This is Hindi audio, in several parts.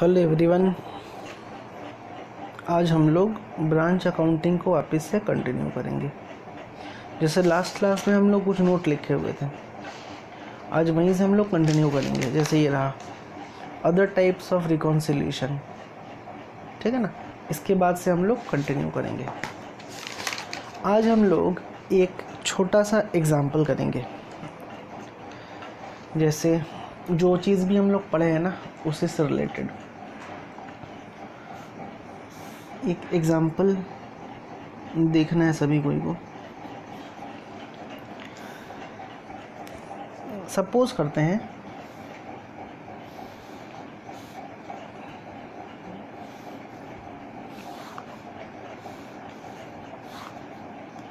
हेलो एवरीवन, आज हम लोग ब्रांच अकाउंटिंग को वापस से कंटिन्यू करेंगे। जैसे लास्ट क्लास में हम लोग कुछ नोट लिखे हुए थे, आज वहीं से हम लोग कंटिन्यू करेंगे। जैसे ये रहा अदर टाइप्स ऑफ रिकॉन्सिलिएशन, ठीक है ना। इसके बाद से हम लोग कंटिन्यू करेंगे। आज हम लोग एक छोटा सा एग्जाम्पल करेंगे। जैसे जो चीज़ भी हम लोग पढ़े हैं ना, उसी से रिलेटेड एक एग्जाम्पल देखना है सभी को। सपोज करते हैं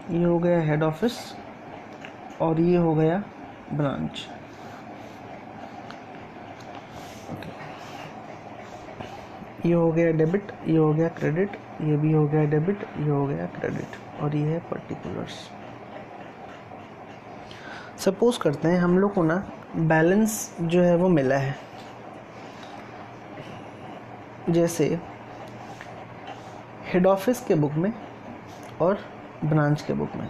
ये हो गया हेड ऑफिस और ये हो गया ब्रांच। ये हो गया डेबिट, ये हो गया क्रेडिट, ये भी हो गया डेबिट, ये हो गया क्रेडिट, और ये है पर्टिकुलर्स। सपोज करते हैं हम लोग को ना बैलेंस जो है वो मिला है। जैसे हेड ऑफिस के बुक में और ब्रांच के बुक में।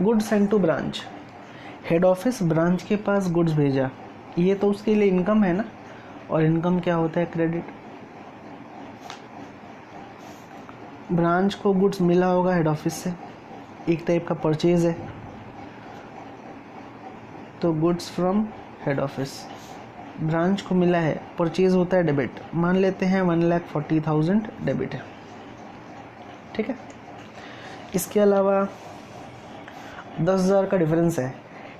Goods send to branch, head office branch के पास गुड्स भेजा, ये तो उसके लिए इनकम है ना, और इनकम क्या होता है? क्रेडिट। ब्रांच को गुड्स मिला होगा हेड ऑफिस से, एक टाइप का परचेज है, तो goods from head office. Branch को मिला है, परचेज होता है डेबिट। मान लेते हैं 1,40,000 डेबिट है, ठीक है। इसके अलावा 10,000 का डिफरेंस है।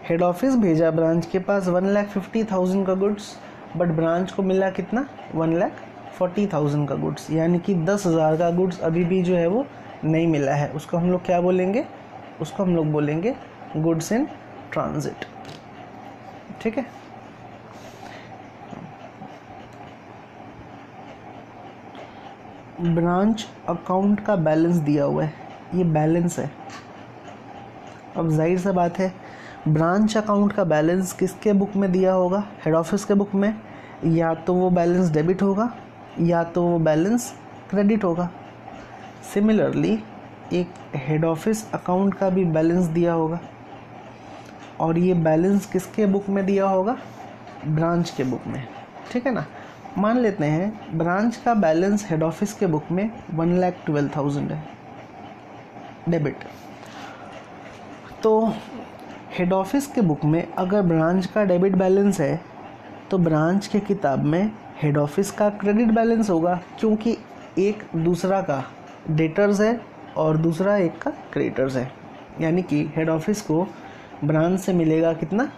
हेड ऑफिस भेजा ब्रांच के पास 1,50,000 का गुड्स, बट ब्रांच को मिला कितना? 1,40,000 का गुड्स, यानी कि 10,000 का गुड्स अभी भी जो है वो नहीं मिला है। उसको हम लोग क्या बोलेंगे? उसको हम लोग बोलेंगे गुड्स इन ट्रांजिट, ठीक है। ब्रांच अकाउंट का बैलेंस दिया हुआ है, ये बैलेंस है। अब जाहिर सा बात है, ब्रांच अकाउंट का बैलेंस किसके बुक में दिया होगा? हेड ऑफिस के बुक में। या तो वो बैलेंस डेबिट होगा या तो वो बैलेंस क्रेडिट होगा। सिमिलरली एक हेड ऑफिस अकाउंट का भी बैलेंस दिया होगा, और ये बैलेंस किसके बुक में दिया होगा? ब्रांच के बुक में, ठीक है ना। मान लेते हैं ब्रांच का बैलेंस हेड ऑफिस के बुक में 1,12,000 है डेबिट। तो हेड ऑफिस के बुक में अगर ब्रांच का डेबिट बैलेंस है तो ब्रांच के किताब में हेड ऑफिस का क्रेडिट बैलेंस होगा, क्योंकि एक दूसरा का डेटर्स है और दूसरा एक का क्रेडिटर्स है। यानी कि हेड ऑफिस को ब्रांच से मिलेगा कितना?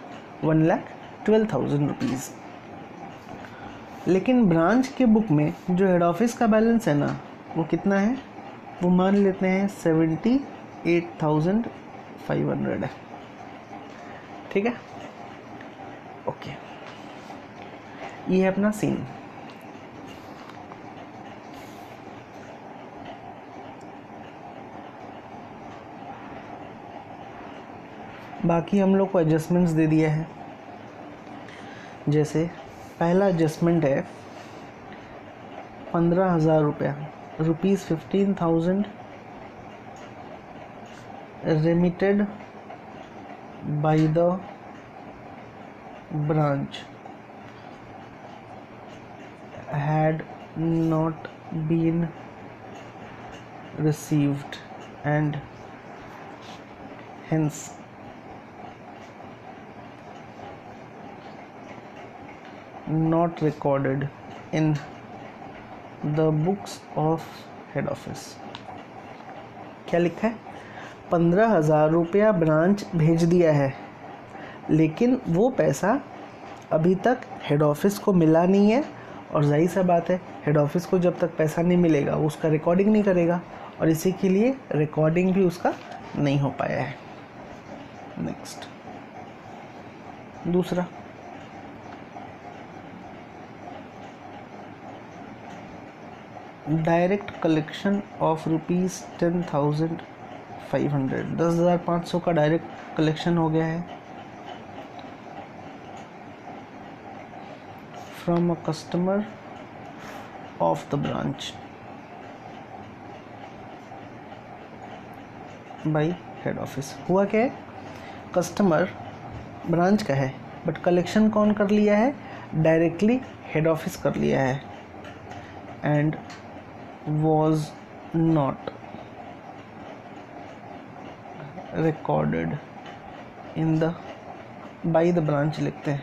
1,12,000 रुपीज़। लेकिन ब्रांच के बुक में जो हेड ऑफिस का बैलेंस है ना, वो कितना है? वो मान लेते हैं 78,500 है, ठीक है। ओके, ये है अपना सीन। बाकी हम लोग को एडजस्टमेंट्स दे दिया है। जैसे पहला एडजस्टमेंट है 15,000 रुपया, ₹15,000 remitted by the branch had not been received and hence not recorded in the books of head office। क्या लिखा है? 15,000 रुपया ब्रांच भेज दिया है, लेकिन वो पैसा अभी तक हेड ऑफिस को मिला नहीं है। और जाहिर सा बात है, हेड ऑफिस को जब तक पैसा नहीं मिलेगा वो उसका रिकॉर्डिंग नहीं करेगा, और इसी के लिए रिकॉर्डिंग भी उसका नहीं हो पाया है। नेक्स्ट, दूसरा डायरेक्ट कलेक्शन ऑफ ₹10,500, 10,500 का डायरेक्ट कलेक्शन हो गया है from a customer of the branch by head office. हुआ क्या है, कस्टमर ब्रांच का है बट कलेक्शन कौन कर लिया है, डायरेक्टली हेड ऑफिस कर लिया है, and was not recorded in the by the branch लिखते हैं।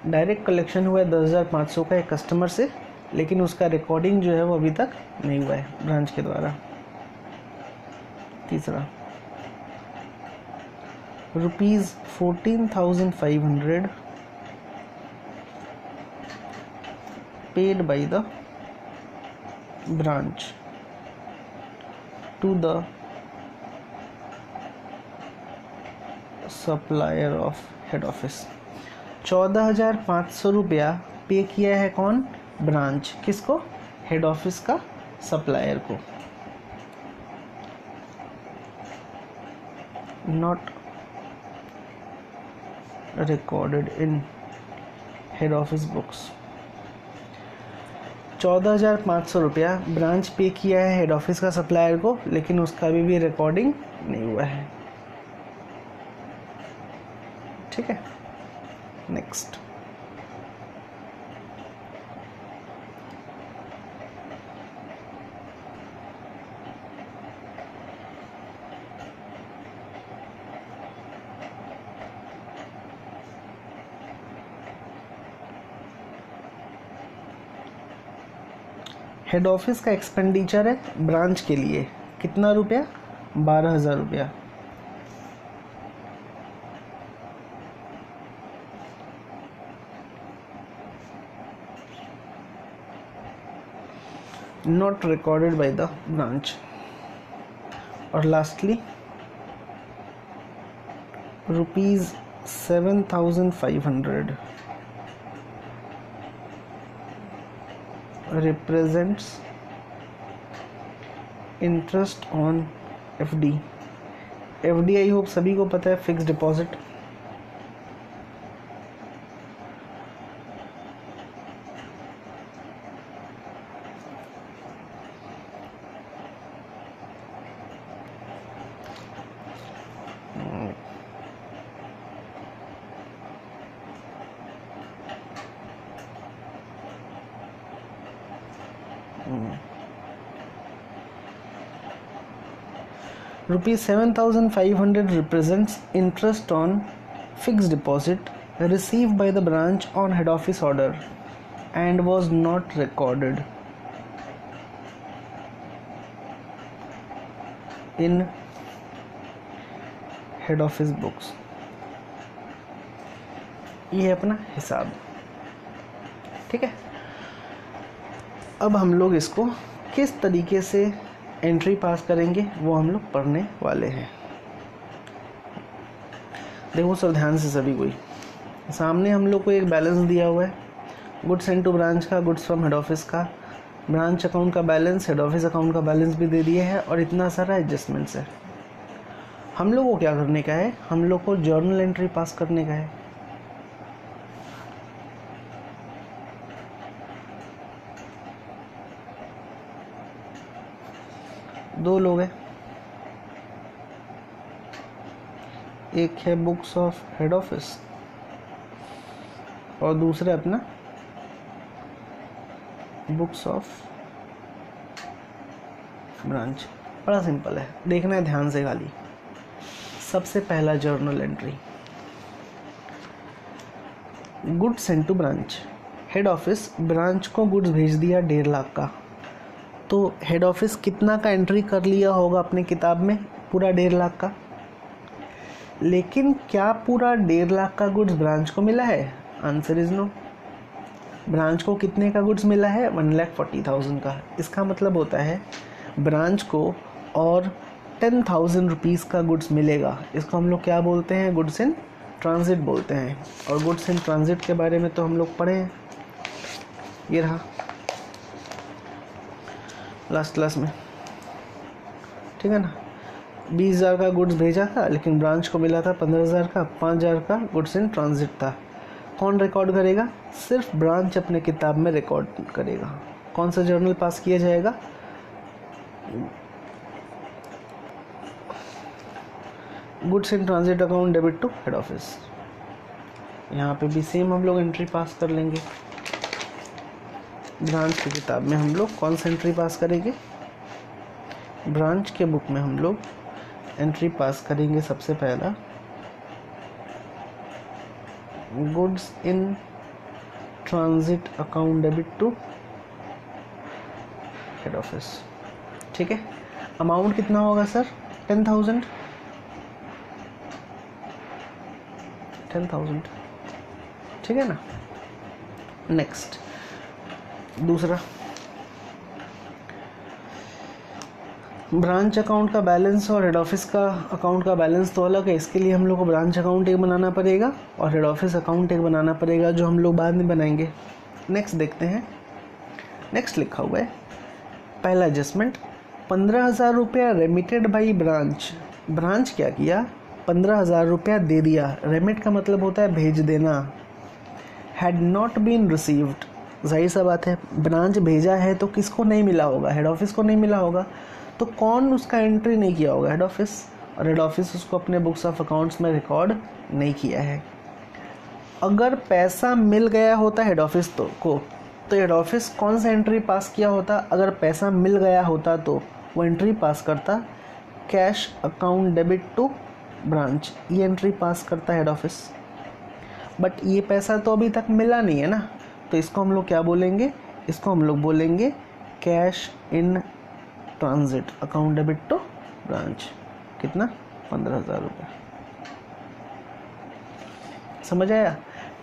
डायरेक्ट कलेक्शन हुआ है 10,500 का एक कस्टमर से, लेकिन उसका रिकॉर्डिंग जो है वो अभी तक नहीं हुआ है ब्रांच के द्वारा। तीसरा, ₹14,500 paid by the branch to the supplier of head office। 14,500 रुपया पे किया है कौन, ब्रांच, किसको, हेड ऑफिस का सप्लायर को। Not recorded in head office books. 14,500 रुपया ब्रांच पे किया है हेड ऑफिस का सप्लायर को, लेकिन उसका अभी भी रिकॉर्डिंग नहीं हुआ है। ठीक है, नेक्स्ट। हेड ऑफिस का एक्सपेंडिचर है ब्रांच के लिए कितना रुपया, 12,000 रुपया। Not recorded by the branch. और lastly ₹7,500 represents interest on FD। FD I hope सभी को पता है, fix deposit. ₹7,500 represents interest on fixed deposit received by the branch on head office order and was not recorded in head office books। ये है अपना हिसाब। ठीक है, अब हम लोग इसको किस तरीके से एंट्री पास करेंगे वो हम लोग पढ़ने वाले हैं। देखो सब ध्यान से, सभी कोई, सामने हम लोग को एक बैलेंस दिया हुआ है, गुड्स इनटू ब्रांच का, गुड्स फ्रॉम हेड ऑफिस का, ब्रांच अकाउंट का बैलेंस, हेड ऑफिस अकाउंट का बैलेंस भी दे दिया है, और इतना सारा एडजस्टमेंट्स है। हम लोग को क्या करने का है, हम लोग को जर्नल एंट्री पास करने का है। दो लोग हैं, एक है बुक्स ऑफ हेड ऑफिस और दूसरा अपना बुक्स ऑफ ब्रांच। बड़ा सिंपल है, देखना है ध्यान से खाली। सबसे पहला journal entry, goods into branch. Head office branch को गुड्स भेज दिया 1.5 लाख का, तो हेड ऑफिस कितना का एंट्री कर लिया होगा अपने किताब में, पूरा 1.5 लाख का। लेकिन क्या पूरा 1.5 लाख का गुड्स ब्रांच को मिला है, आंसर इज नो। ब्रांच को कितने का गुड्स मिला है, 1,40,000 का। इसका मतलब होता है ब्रांच को और 10,000 रुपीज़ का गुड्स मिलेगा। इसको हम लोग क्या बोलते हैं, गुड्स इन ट्रांजिट बोलते हैं। और गुड्स इन ट्रांजिट के बारे में तो हम लोग पढ़े हैं, ये रहा लास्ट क्लास में, ठीक है ना। 20,000 का गुड्स भेजा था, लेकिन ब्रांच को मिला था 15,000 का। 5,000 का गुड्स इन ट्रांजिट था। कौन रिकॉर्ड करेगा? सिर्फ ब्रांच अपने किताब में रिकॉर्ड करेगा। कौन सा जर्नल पास किया जाएगा? Goods in transit account debit to head office. यहाँ पे भी सेम हम लोग एंट्री पास कर लेंगे। ब्रांच की किताब में हम लोग कौन सा एंट्री पास करेंगे? ब्रांच के बुक में हम लोग एंट्री पास करेंगे सबसे पहला goods in transit account debit to head office, ठीक है। अमाउंट कितना होगा सर? 10,000। ठीक है ना। नेक्स्ट दूसरा, ब्रांच अकाउंट का बैलेंस और हेड ऑफिस का अकाउंट का बैलेंस तो अलग है। इसके लिए हम लोग को ब्रांच अकाउंट एक बनाना पड़ेगा और हेड ऑफिस अकाउंट एक बनाना पड़ेगा, जो हम लोग बाद में बनाएंगे। नेक्स्ट देखते हैं। नेक्स्ट लिखा हुआ है पहला एडजस्टमेंट, 15,000 रुपया रेमिटेड बाई ब्रांच। ब्रांच क्या किया? 15,000 रुपया दे दिया। रेमिट का मतलब होता है भेज देना। हैड नॉट बीन रिसीव्ड, जाहिर सा बात है ब्रांच भेजा है तो किसको नहीं मिला होगा? हेड ऑफिस को नहीं मिला होगा। तो कौन उसका एंट्री नहीं किया होगा? Head office. और हेड ऑफिस उसको अपने बुक्स ऑफ अकाउंट्स में रिकॉर्ड नहीं किया है। अगर पैसा मिल गया होता हेड ऑफिस तो हेड ऑफिस कौन सा एंट्री पास किया होता? अगर पैसा मिल गया होता तो वो एंट्री पास करता cash account debit to branch. ये एंट्री पास करता हेड ऑफिस। बट ये पैसा तो अभी तक मिला नहीं है ना, तो इसको हम लोग क्या बोलेंगे? इसको हम लोग बोलेंगे cash in transit account debit to branch. कितना? 15,000 रुपये। समझ आया?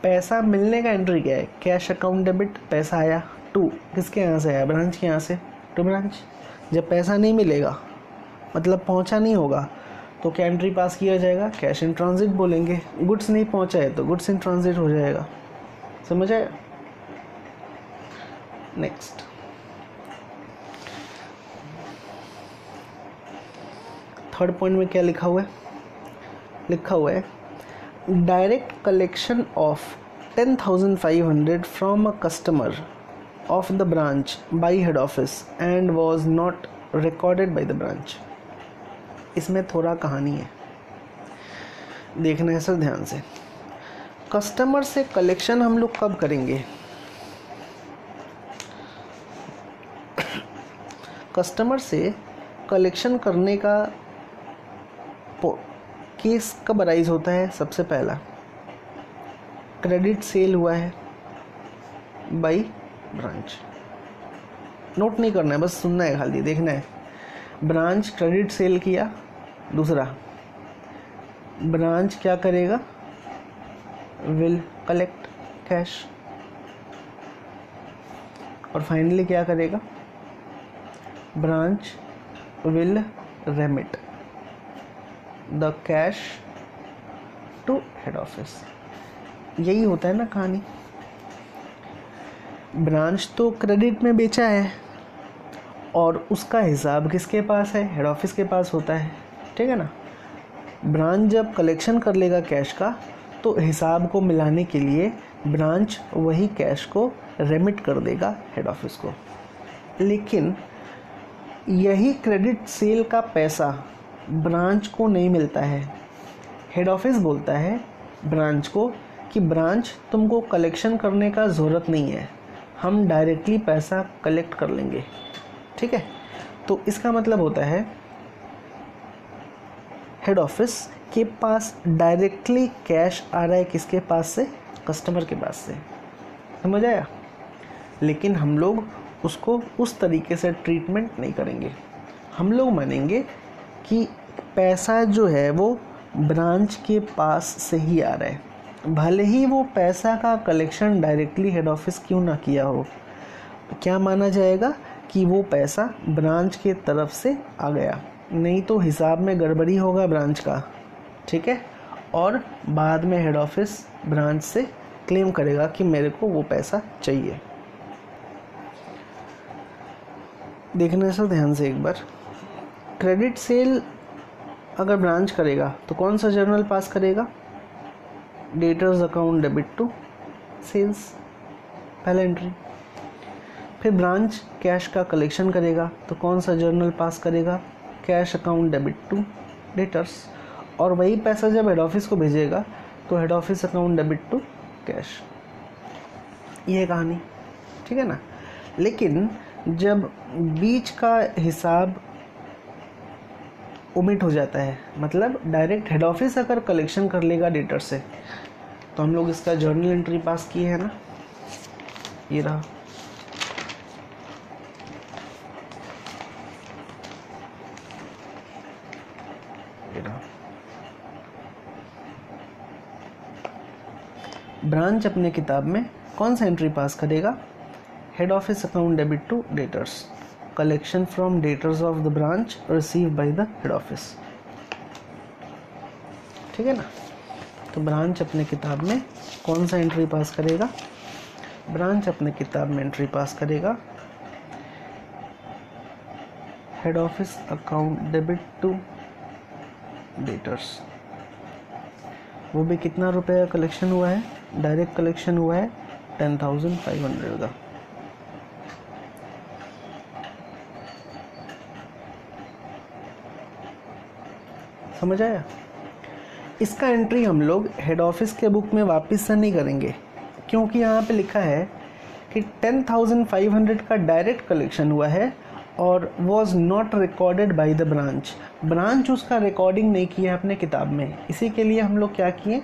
पैसा मिलने का एंट्री क्या है? कैश अकाउंट डेबिट, पैसा आया टू, किसके यहाँ से आया? ब्रांच के यहाँ से, टू ब्रांच। जब पैसा नहीं मिलेगा मतलब पहुँचा नहीं होगा तो क्या एंट्री पास किया जाएगा? कैश इन ट्रांजिट बोलेंगे। गुड्स नहीं पहुँचा है तो गुड्स इन ट्रांजिट हो जाएगा। समझ आया? नेक्स्ट थर्ड पॉइंट में क्या लिखा हुआ है? लिखा हुआ है direct collection of 10,500 from a customer of the branch by head office and was not recorded by the branch. इसमें थोड़ा कहानी है, देखना है सर ध्यान से। कस्टमर से कलेक्शन हम लोग कब करेंगे? कस्टमर से कलेक्शन करने का केस कब अराइज होता है? सबसे पहला क्रेडिट सेल हुआ है बाई ब्रांच। नोट नहीं करना है, बस सुनना है, खाली देखना है। ब्रांच क्रेडिट सेल किया। दूसरा, ब्रांच क्या करेगा? Will collect cash. और फाइनली क्या करेगा? Branch will remit the cash to head office. यही होता है ना कहानी। ब्रांच तो क्रेडिट में बेचा है और उसका हिसाब किसके पास है? हेड ऑफिस के पास होता है, ठीक है ना। ब्रांच जब कलेक्शन कर लेगा कैश का तो हिसाब को मिलाने के लिए ब्रांच वही कैश को रेमिट कर देगा हेड ऑफिस को। लेकिन यही क्रेडिट सेल का पैसा ब्रांच को नहीं मिलता है। हेड ऑफिस बोलता है ब्रांच को कि ब्रांच तुमको कलेक्शन करने का ज़रूरत नहीं है, हम डायरेक्टली पैसा कलेक्ट कर लेंगे, ठीक है। तो इसका मतलब होता है हेड ऑफिस के पास डायरेक्टली कैश आ रहा है, किसके पास से? कस्टमर के पास से। समझ आया? लेकिन हम लोग उसको उस तरीके से ट्रीटमेंट नहीं करेंगे। हम लोग मानेंगे कि पैसा जो है वो ब्रांच के पास से ही आ रहा है, भले ही वो पैसा का कलेक्शन डायरेक्टली हेड ऑफिस क्यों ना किया हो। क्या माना जाएगा? कि वो पैसा ब्रांच के तरफ से आ गया, नहीं तो हिसाब में गड़बड़ी होगा ब्रांच का, ठीक है। और बाद में हेड ऑफिस ब्रांच से क्लेम करेगा कि मेरे को वो पैसा चाहिए। देखने से ध्यान से एक बार, क्रेडिट सेल अगर ब्रांच करेगा तो कौन सा जर्नल पास करेगा? Debtors account debit to sales, पहला एंट्री। फिर ब्रांच कैश का कलेक्शन करेगा तो कौन सा जर्नल पास करेगा? Cash account debit to debtors. और वही पैसा जब हेड ऑफिस को भेजेगा तो head office account debit to cash. ये कहानी, ठीक है ना। लेकिन जब बीच का हिसाब ओमिट हो जाता है, मतलब डायरेक्ट हेड ऑफिस अगर कलेक्शन कर लेगा डेटर से, तो हम लोग इसका जर्नल एंट्री पास किए हैं ना, ये रहा। ब्रांच अपने किताब में कौन सा एंट्री पास करेगा? Head office account debit to debtors, collection from debtors of the branch receive by the head office, ठीक है ना। तो ब्रांच अपने किताब में कौन सा एंट्री पास करेगा? ब्रांच अपने किताब में एंट्री पास करेगा head office account debit to debtors. वो भी कितना रुपए का कलेक्शन हुआ है? डायरेक्ट कलेक्शन हुआ है 10,500 का। समझ आया? इसका एंट्री हम लोग हेड ऑफिस के बुक में वापस से नहीं करेंगे, क्योंकि यहाँ पे लिखा है कि 10,500 का डायरेक्ट कलेक्शन हुआ है और was not recorded by the branch. Branch उसका रिकॉर्डिंग नहीं किया है अपने किताब में, इसी के लिए हम लोग क्या किए,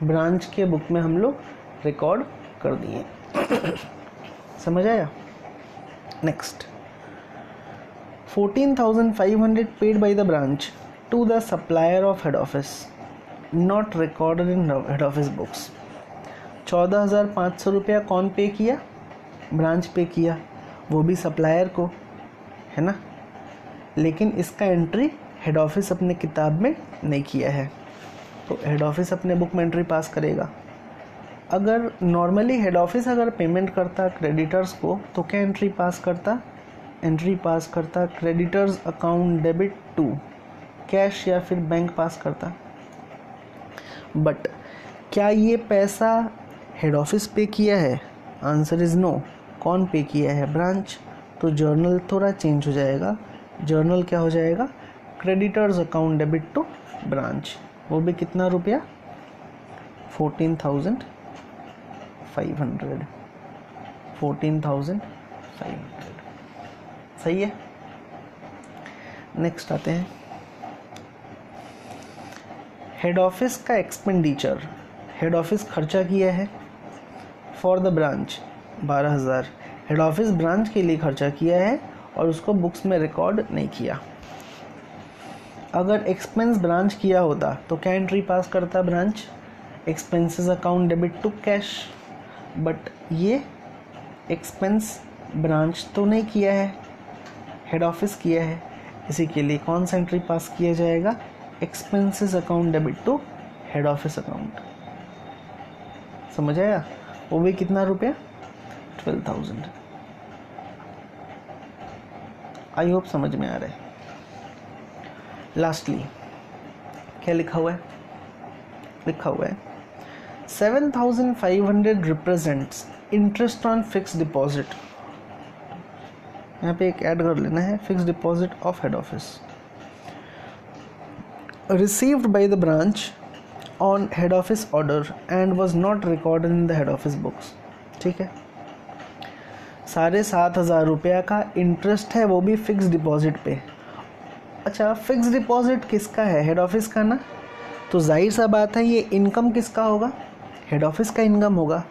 ब्रांच के बुक में हम लोग रिकॉर्ड कर दिए। समझ आया? Next, 14,500 paid by the branch to the supplier of head office, not recorded in head office books. 14,500 रुपया कौन पे किया? ब्रांच पे किया, वो भी सप्लायर को, है ना। लेकिन इसका एंट्री हेड ऑफिस अपने किताब में नहीं किया है, तो हेड ऑफिस अपने बुक में एंट्री पास करेगा। अगर नॉर्मली हेड ऑफिस अगर पेमेंट करता क्रेडिटर्स को तो क्या एंट्री पास करता? एंट्री पास करता creditors account debit to cash या फिर बैंक पास करता। बट क्या ये पैसा हेड ऑफिस पे किया है? Answer is no. कौन पे किया है? ब्रांच। तो जर्नल थोड़ा चेंज हो जाएगा, जर्नल क्या हो जाएगा? Creditors account debit to branch. वो भी कितना रुपया? 14,500। 14,500 सही है। नेक्स्ट आते हैं, हेड ऑफिस का एक्सपेंडिचर। हेड ऑफिस खर्चा किया है for the branch 12,000। Head office branch के लिए खर्चा किया है और उसको बुक्स में रिकॉर्ड नहीं किया। अगर एक्सपेंस ब्रांच किया होता तो क्या एंट्री पास करता branch? Expenses account debit to cash. But ये एक्सपेंस ब्रांच तो नहीं किया है, हेड ऑफिस किया है, इसी के लिए कौन सा एंट्री पास किया जाएगा? Expenses account debit to head office account. समझ आया? वो भी कितना रुपया? 12,000। आई होप समझ में आ रहा है। लास्टली क्या लिखा हुआ है? लिखा हुआ है 7,500 represents interest on fix deposit. यहाँ पे एक ऐड कर लेना है, fix deposit of head office received by the branch on head office order and was not recorded in the head office books. ठीक है, 7,500 रुपया का इंटरेस्ट है, वो भी फिक्स डिपॉजिट पे। अच्छा, फिक्स डिपॉजिट किसका है? हेड ऑफिस का ना। तो जाहिर सा बात है ये इनकम किसका होगा? हेड ऑफिस का इनकम होगा।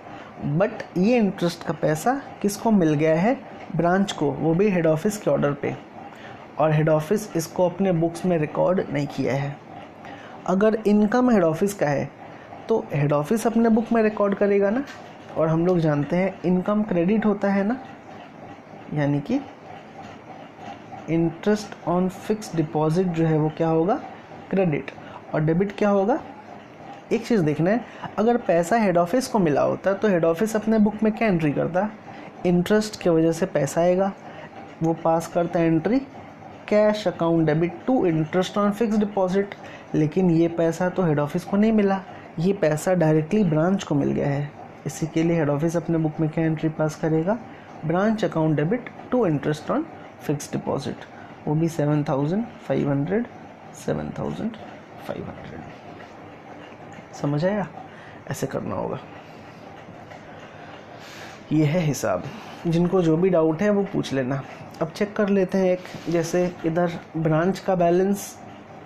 बट ये इंटरेस्ट का पैसा किसको मिल गया है? ब्रांच को, वो भी हेड ऑफिस के ऑर्डर पे। और हेड ऑफिस इसको अपने बुक्स में रिकॉर्ड नहीं किया है। अगर इनकम हेड ऑफिस का है तो हेड ऑफिस अपने बुक में रिकॉर्ड करेगा ना। और हम लोग जानते हैं इनकम क्रेडिट होता है ना, यानी कि इंटरेस्ट ऑन फिक्स डिपॉजिट जो है वो क्या होगा? क्रेडिट। और डेबिट क्या होगा? एक चीज़ देखना है, अगर पैसा हेड ऑफिस को मिला होता तो हेड ऑफिस अपने बुक में क्या एंट्री करता? इंटरेस्ट की वजह से पैसा आएगा, वो पास करता है entry cash account debit to interest on fix deposit, लेकिन ये पैसा तो हेड ऑफिस को नहीं मिला, ये पैसा डायरेक्टली ब्रांच को मिल गया है। इसी के लिए हेड ऑफिस अपने बुक में क्या एंट्री पास करेगा, branch account debit to interest on fix deposit, वो भी 7,500 7,500। समझ आया? ऐसे करना होगा। ये है हिसाब। जिनको जो भी डाउट है वो पूछ लेना। अब चेक कर लेते हैं एक, जैसे इधर ब्रांच का बैलेंस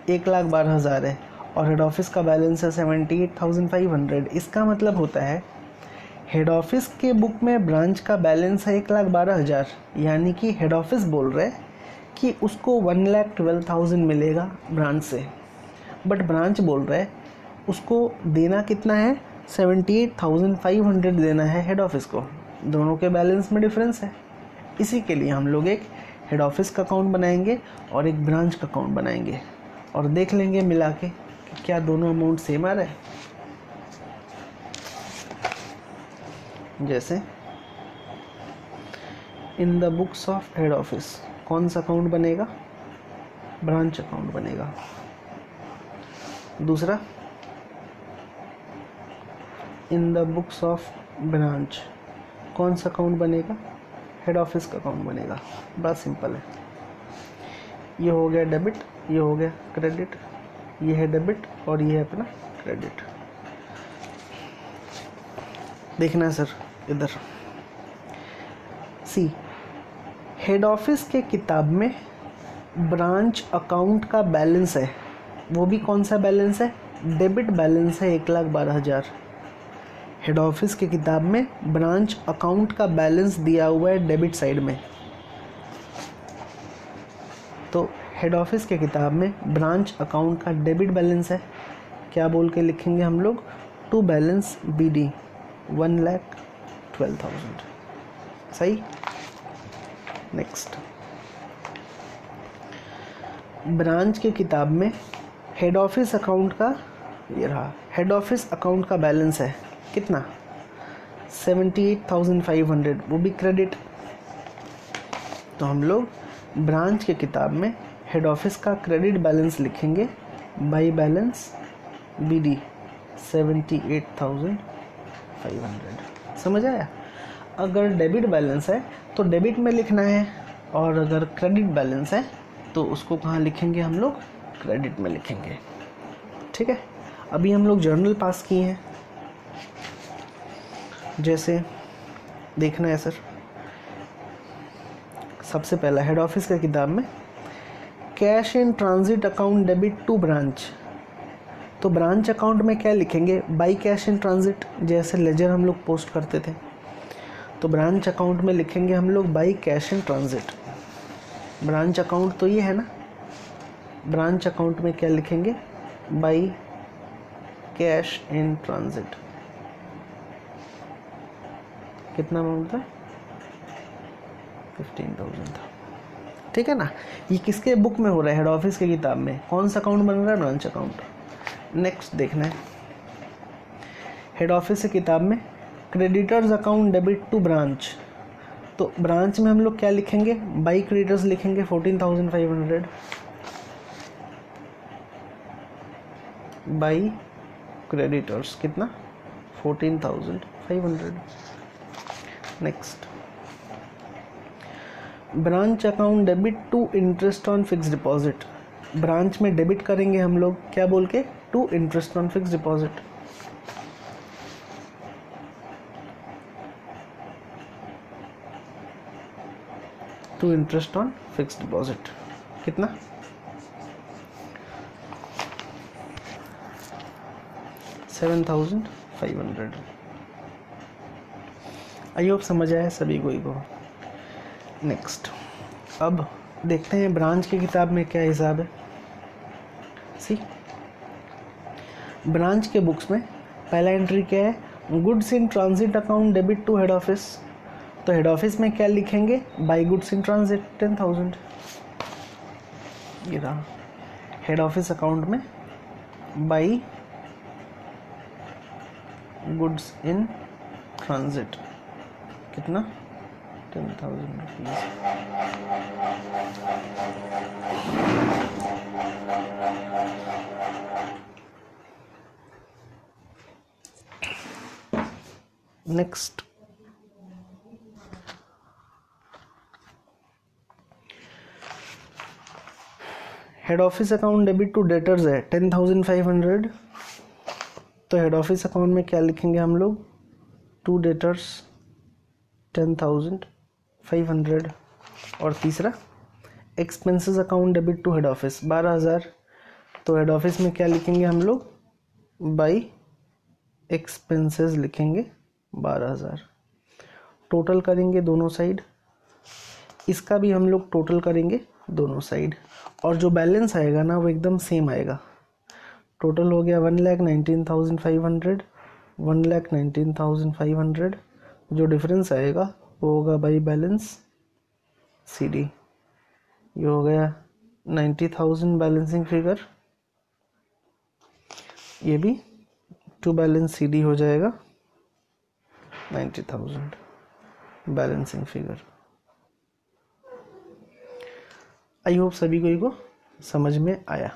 1,12,000 है और हेड ऑफिस का बैलेंस है 78,500। इसका मतलब होता है हेड ऑफिस के बुक में ब्रांच का बैलेंस है 1,12,000, यानी कि हेड ऑफिस बोल रहे हैं कि उसको 1,12,000 मिलेगा ब्रांच से, बट ब्रांच बोल रहा है उसको देना कितना है, 78,500 देना है हेड ऑफिस को। दोनों के बैलेंस में डिफरेंस है। इसी के लिए हम लोग एक हेड ऑफिस का अकाउंट बनाएंगे और एक ब्रांच का अकाउंट बनाएंगे और देख लेंगे मिला के कि क्या दोनों अमाउंट सेम आ रहा है। जैसे in the books of head office कौन सा अकाउंट बनेगा, ब्रांच अकाउंट बनेगा। दूसरा in the books of branch कौन सा अकाउंट बनेगा, हेड ऑफिस का अकाउंट बनेगा। बड़ा सिंपल है। ये हो गया डेबिट, ये हो गया क्रेडिट, ये है डेबिट और ये है अपना क्रेडिट। देखना है सर इधर, सी हेड ऑफिस के किताब में ब्रांच अकाउंट का बैलेंस है, वो भी कौन सा बैलेंस है, डेबिट बैलेंस है 1,12,000। हेड ऑफिस के किताब में ब्रांच अकाउंट का बैलेंस दिया हुआ है डेबिट साइड में, तो हेड ऑफिस के किताब में ब्रांच अकाउंट का डेबिट बैलेंस है, क्या बोल के लिखेंगे हम लोग, टू बैलेंस BD 1,12,000। सही। नेक्स्ट, ब्रांच के किताब में हेड ऑफिस अकाउंट का, ये रहा हेड ऑफिस अकाउंट का बैलेंस है कितना, 78,500, वो भी क्रेडिट। तो हम लोग ब्रांच के किताब में हेड ऑफिस का क्रेडिट बैलेंस लिखेंगे बाई बैलेंस BD 78,500। समझ आया? अगर डेबिट बैलेंस है तो डेबिट में लिखना है, और अगर क्रेडिट बैलेंस है तो उसको कहाँ लिखेंगे हम लोग, क्रेडिट में लिखेंगे। ठीक है। अभी हम लोग जर्नल पास किए हैं। जैसे देखना है सर, सबसे पहला हेड ऑफिस की किताब में cash in transit account debit to branch, तो ब्रांच अकाउंट में क्या लिखेंगे, बाई कैश इन ट्रांजिट, जैसे लेजर हम लोग पोस्ट करते थे, तो ब्रांच अकाउंट में लिखेंगे हम लोग by cash in transit. Branch account तो ये है ना, ब्रांच अकाउंट में क्या लिखेंगे, बाई कैश इन ट्रांजिट। कितना अमाउंट था, 15,000 था। ठीक है ना। ये किसके बुक में हो रहा है, हेड ऑफिस की किताब में। कौन सा अकाउंट बन रहा है, ब्रांच अकाउंट। नेक्स्ट देखना है, हेड ऑफिस की किताब में creditors account debit to branch, तो ब्रांच में हम लोग क्या लिखेंगे, बाई क्रेडिटर्स लिखेंगे 14,500, बाई क्रेडिटर्स कितना, 14,500। Next, branch account debit to interest on fix deposit, branch में डेबिट करेंगे हम लोग क्या बोल के, to interest on fix deposit. To interest on fix deposit कितना, 7,500। आई होप समझ आया सभी को। नेक्स्ट, अब देखते हैं ब्रांच की किताब में क्या हिसाब है। सी, ब्रांच के बुक्स में पहला एंट्री क्या है, goods in transit account debit to head office, तो हेड ऑफिस में क्या लिखेंगे, बाई गुड्स इन ट्रांजिट 10,000। ये रहा हेड ऑफिस अकाउंट में बाई गुड्स इन ट्रांजिट कितना, 10,000 rupees. Next, head office account debit to debtors है 10,500, तो हेड ऑफिस अकाउंट में क्या लिखेंगे हम लोग, टू डेटर्स 10,500। और तीसरा, expenses account debit to head office 12,000, तो हेड ऑफिस में क्या लिखेंगे हम लोग, बाई एक्सपेंसेस लिखेंगे 12,000। टोटल करेंगे दोनों साइड, इसका भी हम लोग टोटल करेंगे दोनों साइड, और जो बैलेंस आएगा ना वो एकदम सेम आएगा। टोटल हो गया 1,19,500, 1,19,500। जो डिफरेंस आएगा वो होगा बाई बैलेंस CD। ये हो गया 90,000 बैलेंसिंग फिगर, ये भी टू बैलेंस CD हो जाएगा 90,000 बैलेंसिंग फिगर। आई होप सभी को समझ में आया।